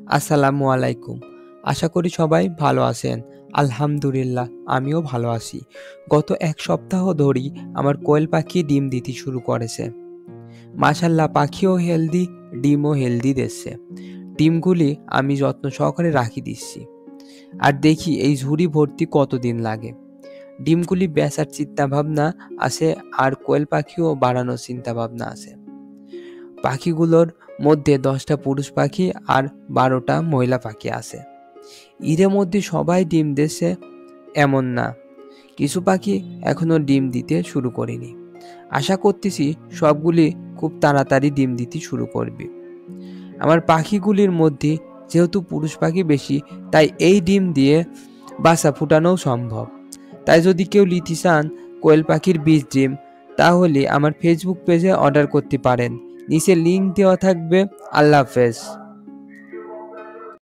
আসসালামু আলাইকুম। আশা করি সবাই ভালো আছেন। আলহামদুলিল্লাহ আমিও ভালো আছি। গত ১ সপ্তাহ ধরেই আমার কোয়েল পাখি ডিম দিতে শুরু করেছে। মাশাআল্লাহ পাখিও হেলদি, ডিমও হেলদি দিচ্ছে। ডিমগুলি আমি যত্ন সহকারে রাখি দিচ্ছি। আর দেখি এই ঝুড়ি ভর্তি কতদিন লাগে। ডিমগুলি বেচার চিন্তাভাবনা আছে আর কোয়েল পাখিও বাড়ানোর চিন্তাভাবনা আছে। পাখিগুলোর মধ্যে ১০টা পুরুষ পাখি আর ১২টা মহিলা পাখি আছে। এর মধ্যে সবাই ডিম দিচ্ছে এমন না। কিছু পাখি এখনো ডিম দিতে শুরু করেনি। আশা করতেছি সবগুলি খুব তাড়াতাড়ি ডিম দিতে শুরু করবে। আমার পাখিগুলির মধ্যে যেহেতু পুরুষ পাখি বেশি, তাই এই ডিম দিয়ে বাচ্চা ফুটানোও সম্ভব। তাই যদি কেউ নিতে চান কোয়েল পাখির বীজ ডিম, তাহলে আমার ফেসবুক পেজে অর্ডার করতে পারেন। নিচে লিংক দেওয়া থাকবে। আল্লাহ হাফেজ।